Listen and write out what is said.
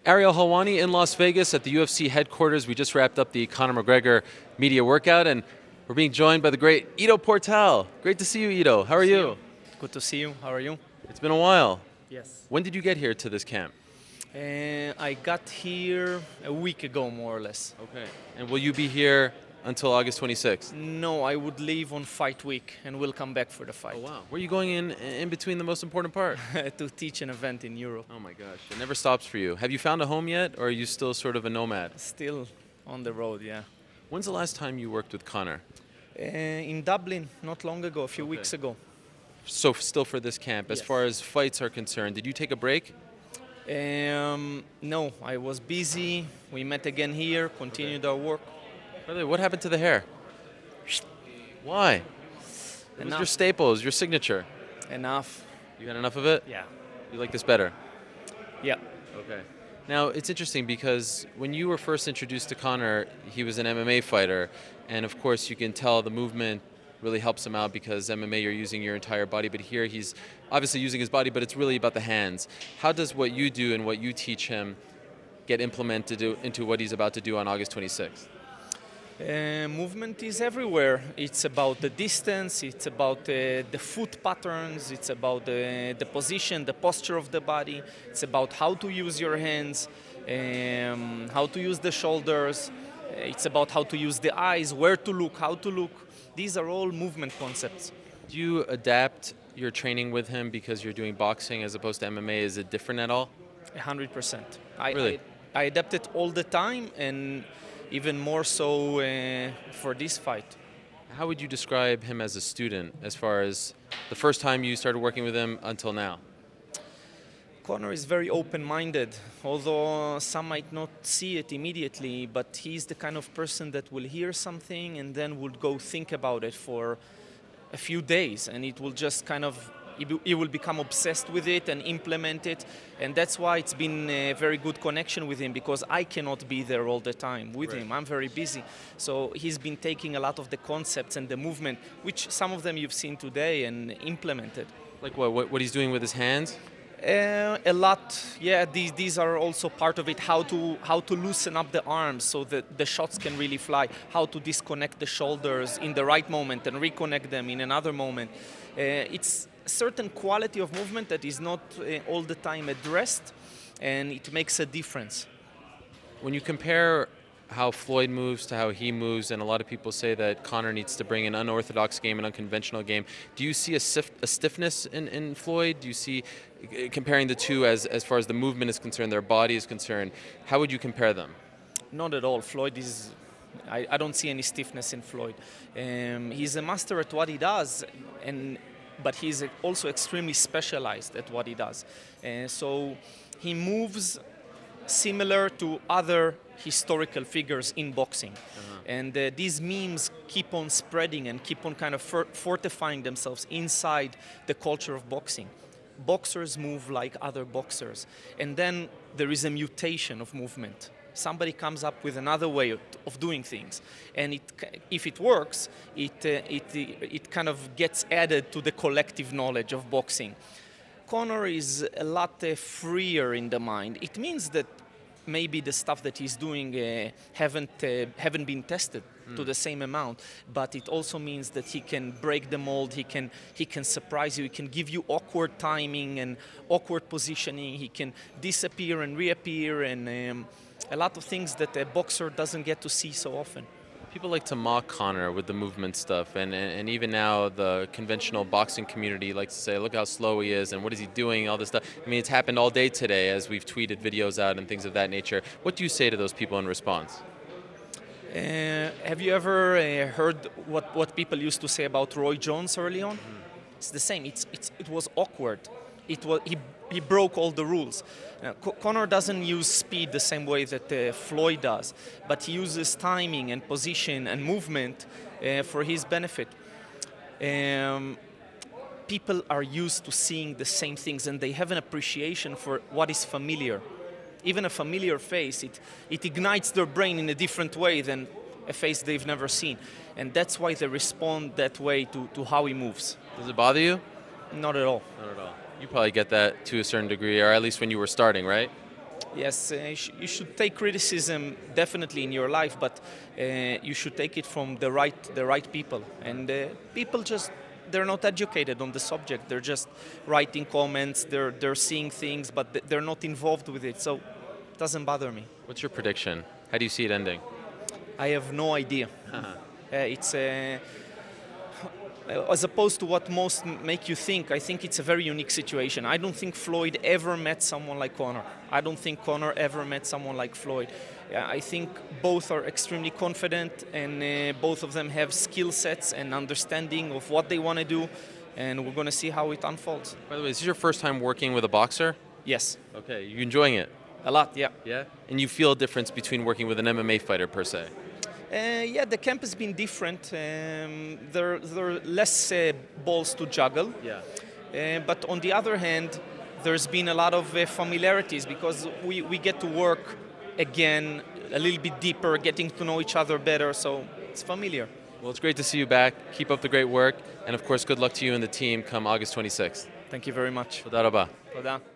Ariel Helwani in Las Vegas at the UFC headquarters. We just wrapped up the Conor McGregor media workout, and we're being joined by the great Ido Portal. Great to see you, Ido. How are you? Good to see you. How are you? It's been a while. Yes. When did you get here to this camp? I got here a week ago, more or less. Okay. And will you be here until August 26th? No, I would leave on fight week and will come back for the fight. Oh, wow. Where are you going in between the most important part? To teach an event in Europe. Oh, my gosh. It never stops for you. Have you found a home yet, or are you still sort of a nomad? Still on the road, yeah. When's the last time you worked with Conor? In Dublin, not long ago, a few weeks ago. So still for this camp. As Yes. far as fights are concerned, did you take a break? No, I was busy. We met again here, continued our work. By the way, what happened to the hair? Why? It was Enough. your staples, your signature. Enough. You got enough of it? Yeah. You like this better? Yeah. Okay. Now, it's interesting because when you were first introduced to Conor, he was an MMA fighter. And of course, you can tell the movement really helps him out because MMA, you're using your entire body. But here, he's obviously using his body, but it's really about the hands. How does what you do and what you teach him get implemented into what he's about to do on August 26th? Movement is everywhere. It's about the distance, it's about the foot patterns, it's about the position, the posture of the body, it's about how to use your hands, how to use the shoulders, it's about how to use the eyes, where to look, how to look. These are all movement concepts. Do you adapt your training with him because you're doing boxing as opposed to MMA? Is it different at all? 100%. Really? I adapt it all the time, and even more so for this fight. How would you describe him as a student as far as the first time you started working with him until now? Conor is very open-minded, although some might not see it immediately, but he's the kind of person that will hear something and then will go think about it for a few days, and it will just kind of, he will become obsessed with it and implement it, and that's why it's been a very good connection with him, because I cannot be there all the time with him. I'm very busy. So he's been taking a lot of the concepts and the movement, which some of them you've seen today, and implemented. Like what he's doing with his hands? A lot, yeah. These are also part of it. How to loosen up the arms so that the shots can really fly. How to disconnect the shoulders in the right moment and reconnect them in another moment. It's a certain quality of movement that is not all the time addressed, and it makes a difference. When you compare how Floyd moves to how he moves, and a lot of people say that Conor needs to bring an unorthodox game, an unconventional game. Do you see a stiffness in Floyd? Do you see, comparing the two as far as the movement is concerned, their body is concerned, how would you compare them? Not at all. Floyd is, I don't see any stiffness in Floyd. He's a master at what he does, but he's also extremely specialized at what he does. So he moves similar to other historical figures in boxing. And these memes keep on spreading and keep on kind of fortifying themselves inside the culture of boxing. Boxers move like other boxers. And then there is a mutation of movement. Somebody comes up with another way of doing things. And if it works, it kind of gets added to the collective knowledge of boxing. Conor is a lot freer in the mind. It means that maybe the stuff that he's doing haven't been tested to the same amount, but it also means that he can break the mold, he can surprise you, he can give you awkward timing and awkward positioning, he can disappear and reappear, and a lot of things that a boxer doesn't get to see so often. People like to mock Conor with the movement stuff, and even now the conventional boxing community likes to say, look how slow he is, and what is he doing, all this stuff. I mean, it's happened all day today as we've tweeted videos out and things of that nature. What do you say to those people in response? Have you ever heard what people used to say about Roy Jones early on? It's the same. It was awkward. He broke all the rules. Conor doesn't use speed the same way that Floyd does, but he uses timing and position and movement for his benefit. People are used to seeing the same things, and they have an appreciation for what is familiar. Even a familiar face, it ignites their brain in a different way than a face they've never seen. And that's why they respond that way to how he moves. Does it bother you? Not at all. Not at all. You probably get that to a certain degree, or at least when you were starting, right? Yes, you should take criticism definitely in your life, but you should take it from the right people. And people just, they're not educated on the subject. They're just writing comments. They're seeing things, but they're not involved with it. So it doesn't bother me. What's your prediction? How do you see it ending? I have no idea. It's as opposed to what most make you think, I think it's a very unique situation. I don't think Floyd ever met someone like Conor. I don't think Conor ever met someone like Floyd. I think both are extremely confident, and both of them have skill sets and understanding of what they want to do, and we're going to see how it unfolds. By the way, is this your first time working with a boxer? Yes. Okay, you enjoying it? A lot, yeah. Yeah? And you feel a difference between working with an MMA fighter per se? Yeah, the camp has been different. There are less balls to juggle. Yeah. But on the other hand, there's been a lot of familiarities because we get to work again a little bit deeper, getting to know each other better, so it's familiar. Well, it's great to see you back. Keep up the great work. And of course, good luck to you and the team come August 26th. Thank you very much. תודה רבה. תודה.